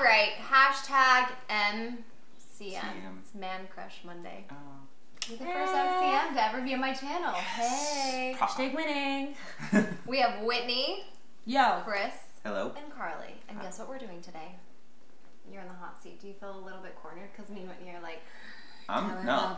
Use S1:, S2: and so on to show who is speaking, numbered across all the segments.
S1: right, hashtag MCM. It's Man Crush Monday. You're the first MCM to ever be on my channel. Hey.
S2: Hashtag winning.
S1: We have Whitney.
S2: Yo.
S1: Chris.
S3: Hello.
S1: And Carly. And guess what we're doing today? You're in the hot seat. Do you feel a little bit cornered? Because me and Whitney are like...
S3: no.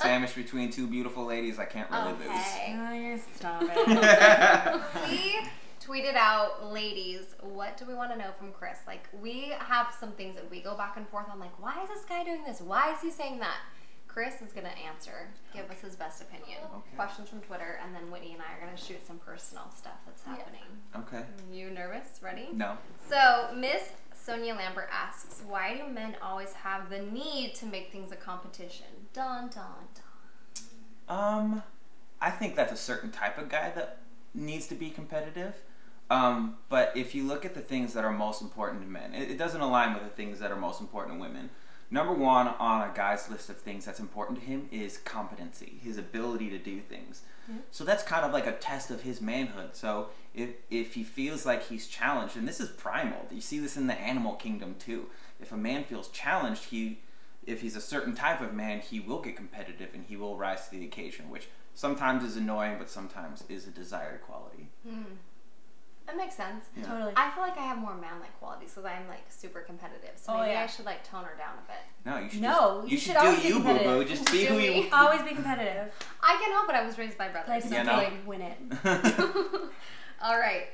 S3: Sandwiched between two beautiful ladies, I can't really lose.
S2: Oh, you're stop it.
S1: We tweeted out, ladies, what do we want to know from Chris? Like, we have some things that we go back and forth on, like, why is this guy doing this? Why is he saying that? Chris is going to answer, give us his best opinion.
S3: Okay.
S1: Questions from Twitter, and then Whitney and I are going to shoot some personal stuff that's happening.
S3: Okay.
S1: You nervous? Ready?
S3: No.
S1: So, Miss Sonia Lambert asks, why do men always have the need to make things a competition? Dun, dun, dun.
S3: I think that's a certain type of guy that needs to be competitive. But if you look at the things that are most important to men, it doesn't align with the things that are most important to women. Number one on a guy's list of things that's important to him is competency, his ability to do things. Yeah. So that's kind of like a test of his manhood. So if he feels like he's challenged, and this is primal, you see this in the animal kingdom too. If a man feels challenged, if he's a certain type of man, he will get competitive and he will rise to the occasion, which sometimes is annoying, but sometimes is a desired quality.
S1: That makes sense.
S3: Yeah.
S2: Totally.
S1: I feel like I have more man-like qualities because I'm like super competitive. So maybe I should like tone her down a bit.
S3: No, you should.
S2: No,
S3: just,
S2: you should
S3: do
S2: always be
S3: you, boo
S2: competitive.
S3: boo. Just be who you.
S2: Always be competitive.
S1: I can help it. I was raised by brothers.
S2: Like,
S3: Yeah,
S2: okay, win it.
S1: All right.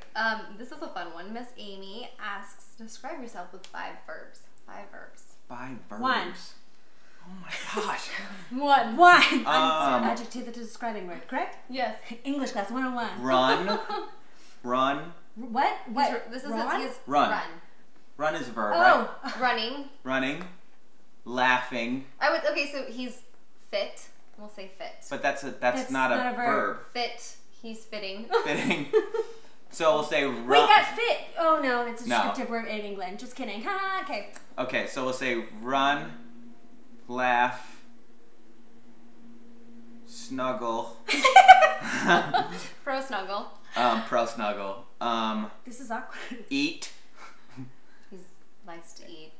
S1: This is a fun one. Miss Amy asks, describe yourself with 5 verbs. 5 verbs.
S3: 5 verbs.
S2: 1.
S3: Oh my gosh.
S2: 1. Adjective that is describing word, correct?
S1: Yes.
S2: English class 101.
S3: Run. Run.
S2: What?
S1: This is
S2: Run?
S1: his
S3: Run. Run is a verb, right?
S1: Running.
S3: Running. Laughing.
S1: Okay, so he's fit. We'll say fit.
S3: But that's not a verb.
S1: Fit. He's fitting.
S3: Fitting. So we'll say run.
S2: Wait, that fit. Oh no, that's a descriptive word in England. Just kidding. Ha, okay.
S3: Okay, so we'll say run, laugh, snuggle.
S1: Pro snuggle.
S3: Pro snuggle.
S2: This is awkward.
S3: Eat.
S1: He likes to eat.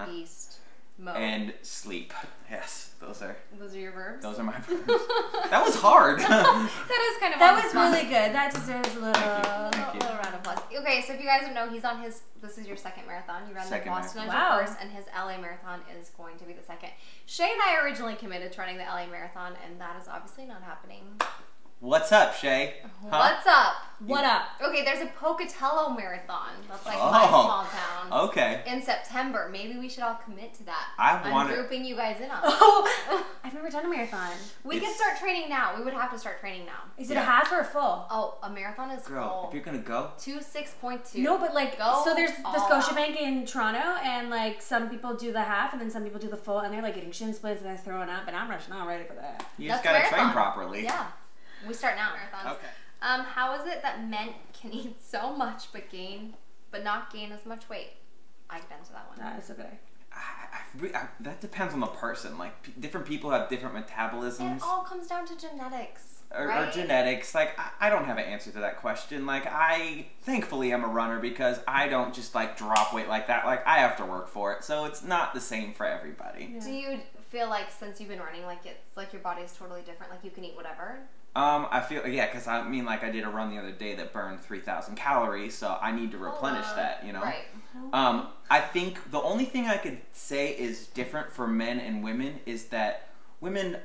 S1: Feast. Mow.
S3: And sleep. Yes, those are
S1: your verbs?
S3: Those are my verbs. That was hard.
S1: That is kind of
S2: That was really good. That deserves a little
S1: round of applause. Okay, so if you guys don't know, he's on this is your second marathon. You ran the Boston first, and his LA marathon is going to be the second. Shay and I originally committed to running the LA marathon, and that is obviously not happening.
S3: What's up, Shay?
S1: What's up?
S2: What up?
S1: Okay, there's a Pocatello marathon. That's like my small town.
S3: Okay.
S1: In September. Maybe we should all commit to that.
S3: I'm
S1: grouping you guys in on.
S2: I've never done a marathon.
S1: We can start training now. We would have to start training now.
S2: Is it a half or a full?
S1: Oh, a marathon is full.
S3: If you're gonna go.
S1: 6.2.
S2: No, but like, so there's the Scotiabank in Toronto, and like some people do the half, and then some people do the full, and they're like getting shin splints and they're throwing up, and I'm not ready for that.
S3: You just gotta train properly.
S1: Yeah. We start now. Marathons.
S3: Okay.
S1: How is it that men can eat so much but not gain as much weight? I can answer that one.
S2: That's okay.
S3: That depends on the person. Like different people have different metabolisms.
S1: It all comes down to genetics,
S3: or
S1: right?
S3: Or genetics. Like I don't have an answer to that question. Like thankfully I'm a runner because I don't just like drop weight like that. Like I have to work for it, so it's not the same for everybody.
S1: Yeah. Do you feel like since you've been running, like it's like your body is totally different? Like you can eat whatever.
S3: I feel because I mean like I did a run the other day that burned 3,000 calories, so I need to replenish that, you know.
S1: Right.
S3: I think the only thing I could say is different for men and women is that women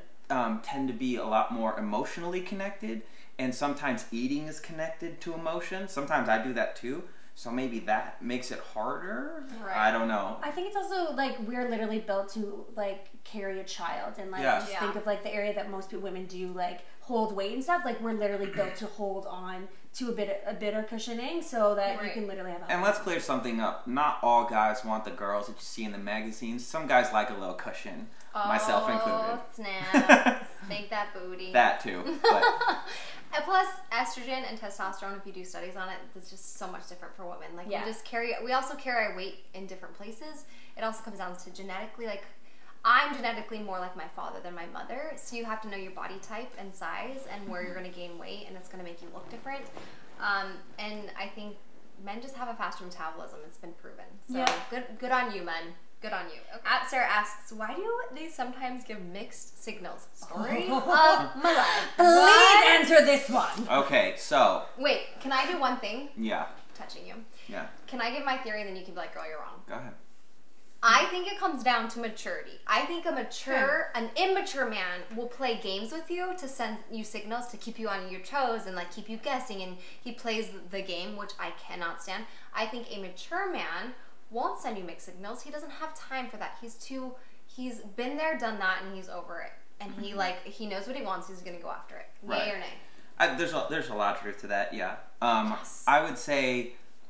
S3: tend to be a lot more emotionally connected, and sometimes eating is connected to emotion. Sometimes I do that too. So maybe that makes it harder. Right. I don't know.
S2: I think it's also like we're literally built to like carry a child, and like just think of like the area that most women do like hold weight and stuff. Like we're literally built to hold on to a bit of cushioning so that you can literally have a
S3: And let's clear something up. Not all guys want the girls that you see in the magazines. Some guys like a little cushion, myself included.
S1: Snaps. Make that booty.
S3: That too. But.
S1: And plus, estrogen and testosterone, if you do studies on it, it's just so much different for women. Like, we also carry our weight in different places. It also comes down to genetically, like, I'm genetically more like my father than my mother, so you have to know your body type and size and where you're going to gain weight, and it's going to make you look different. And I think men just have a faster metabolism. It's been proven. So good on you, men. Good on you. Okay. At Sarah asks, why do they sometimes give mixed signals? Story of my life.
S2: Please answer this one.
S3: Okay, so.
S1: Wait, can I do one thing?
S3: Yeah.
S1: Touching you.
S3: Yeah.
S1: Can I give my theory and then you can be like, girl, you're wrong?
S3: Go ahead.
S1: I think it comes down to maturity. I think an immature man will play games with you to send you signals to keep you on your toes and like keep you guessing, and he plays the game, which I cannot stand. I think a mature man won't send you mixed signals. He doesn't have time for that. He's been there, done that, and he's over it. And he knows what he wants. He's gonna go after it. Right. Yay or nay?
S3: There's a lot of truth to that. Yeah.
S1: Yes.
S3: I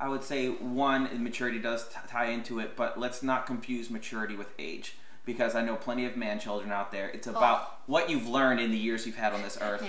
S3: would say one, maturity does tie into it, but let's not confuse maturity with age, because I know plenty of man children out there. It's about what you've learned in the years you've had on this earth.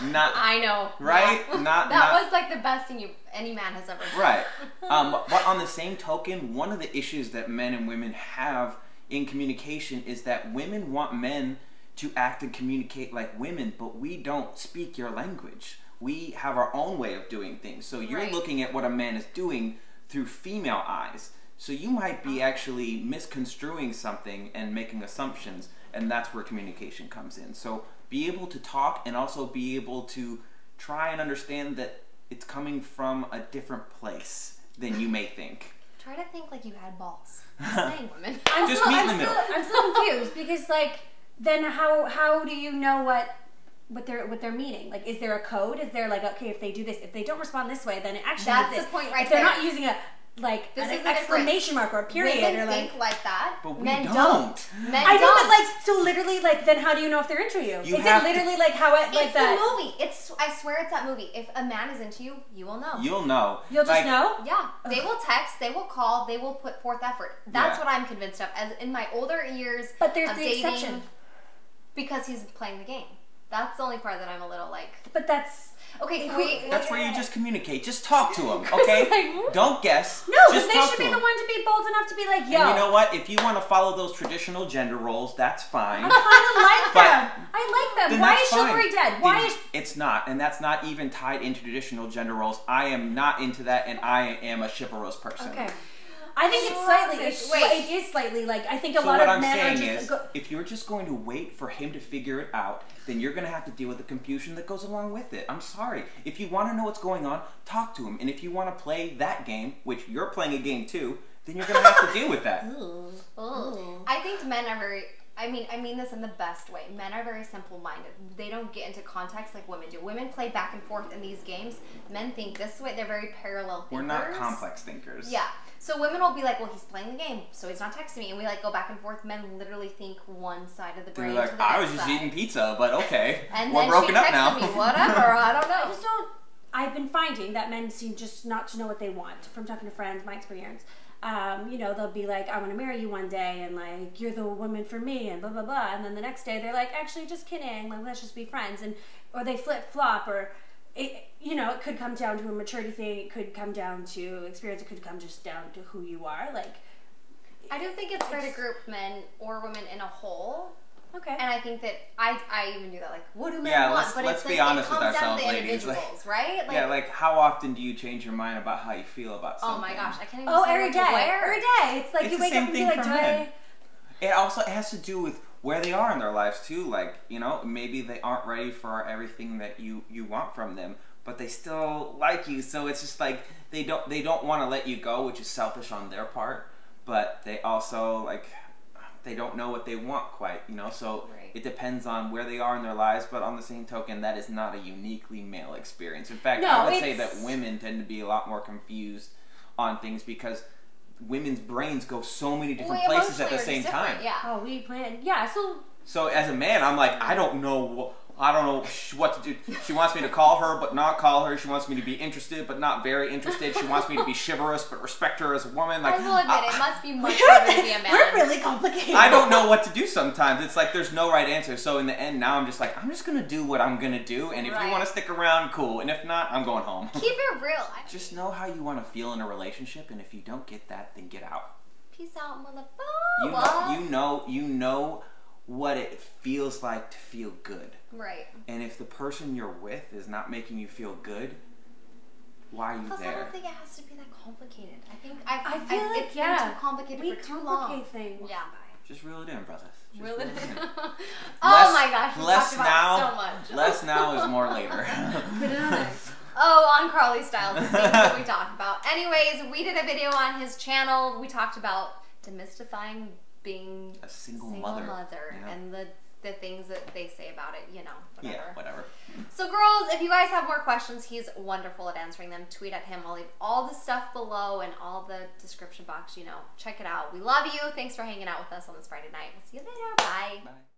S3: Not
S1: I know,
S3: right?
S1: Yeah. That was like the best thing any man has ever said.
S3: Right. But on the same token, one of the issues that men and women have in communication is that women want men to act and communicate like women, but we don't speak your language. We have our own way of doing things. So you're looking at what a man is doing through female eyes. So you might be actually misconstruing something and making assumptions, and that's where communication comes in. So be able to talk and also be able to try and understand that it's coming from a different place than you may think.
S1: Try to think like you had balls. Just saying, women.
S2: I'm still confused because then how do you know what they're meaning? Like, is there a code? Is there okay, if they do this, if they don't respond this way, then it actually
S1: that's the point right
S2: if
S1: there.
S2: They're not using an exclamation mark or a period.
S1: Women
S2: or
S1: think like that.
S3: But
S1: men
S3: don't.
S1: Men
S2: I know,
S1: don't.
S2: but so literally then how do you know if they're into you? Is it literally how it
S1: it's
S2: that?
S1: the movie. I swear it's that movie. If a man is into you, you will know.
S3: You'll know.
S2: You'll just know?
S1: Yeah. They will text, they will call, they will put forth effort. That's what I'm convinced of. As in my older years
S2: but there's
S1: of
S2: the
S1: dating,
S2: exception.
S1: Because he's playing the game. That's the only part that I'm a little
S2: But that's...
S1: Okay,
S3: that's where you just communicate. Just talk to them, okay? Don't guess.
S2: No, because they should be the one to be bold enough to be like, yo.
S3: And you know what? If you want to follow those traditional gender roles, that's fine.
S2: I kind of like them. I like them. Why is chivalry dead? Why is...
S3: It's not, and that's not even tied into traditional gender roles. I am not into that, and I am a chivalrous person.
S2: Okay. I think it is slightly I think a lot of men are just...
S3: So what I'm saying is, if you're just going to wait for him to figure it out, then you're going to have to deal with the confusion that goes along with it. I'm sorry. If you want to know what's going on, talk to him. And if you want to play that game, which you're playing a game too, then you're going to have to deal with that.
S1: Ooh. I think men are very... I mean this in the best way. Men are very simple-minded. They don't get into context like women do. Women play back and forth in these games. Men think this way. They're very parallel thinkers.
S3: We're not complex thinkers.
S1: Yeah. So women will be like, well, he's playing the game, so he's not texting me. And we go back and forth. Men literally think one side of the brain.
S3: They're like, I was just eating pizza, but okay.
S1: And
S3: we're
S1: then
S3: broken up now.
S1: Me, whatever, I don't know.
S2: I've been finding that men seem just not to know what they want. From talking to friends, my experience. They'll be like, I want to marry you one day, and you're the woman for me, and blah blah blah, and then the next day they're like, actually, just kidding, let's just be friends, or they flip flop, or it could come down to a maturity thing, it could come down to experience, it could come just down to who you are.
S1: I do think it's fair to group men or women in a whole.
S2: Okay.
S1: And I think that I even do that. What do men want? But
S3: let's be honest with ourselves, ladies.
S1: Right?
S3: How often do you change your mind about how you feel about something?
S1: Oh my gosh, I can't even say
S2: every day. Every day. It's you wake up and be like, men.
S3: It also has to do with where they are in their lives too. Maybe they aren't ready for everything that you want from them, but they still like you. So it's just they don't want to let you go, which is selfish on their part. But they also they don't know what they want quite, so it depends on where they are in their lives, but on the same token, that is not a uniquely male experience. In fact, I would say that women tend to be a lot more confused on things because women's brains go so many different places at the same time.
S1: Yeah.
S2: Oh, we plan.
S3: So as a man, I'm I don't know what to do. She wants me to call her, but not call her. She wants me to be interested, but not very interested. She wants me to be chivalrous, but respect her as a woman.
S1: I will admit, it must be much harder to be a man.
S2: We're really complicated.
S3: I don't know what to do sometimes. It's there's no right answer. So in the end, now I'm just I'm just going to do what I'm going to do. And if you want to stick around, cool. And if not, I'm going home.
S1: Keep it real.
S3: Just know how you want to feel in a relationship. And if you don't get that, then get out.
S1: Peace out, motherfucker.
S3: You know what it feels like to feel good.
S1: Right.
S3: And if the person you're with is not making you feel good, Why are you
S1: Plus,
S3: there?
S1: I don't think it has to be that complicated. I think
S2: I feel like
S1: it's been too complicated for too long.
S2: Things.
S1: Yeah.
S3: Just reel it in, brothers.
S1: Reel it in.
S3: Oh
S1: my gosh, we talked about so much.
S3: Less now is more later.
S2: Put it on there.
S1: Oh, on CarlieStylez, the things that we talked about. Anyways, we did a video on his channel. We talked about demystifying being
S3: a single mother. Yeah.
S1: And the things that they say about it, you know, whatever.
S3: Yeah, whatever.
S1: So girls, if you guys have more questions, he's wonderful at answering them. Tweet at him. I'll leave all the stuff below and all the description box, you know. Check it out. We love you. Thanks for hanging out with us on this Friday night. We'll see you later. Bye.
S3: Bye.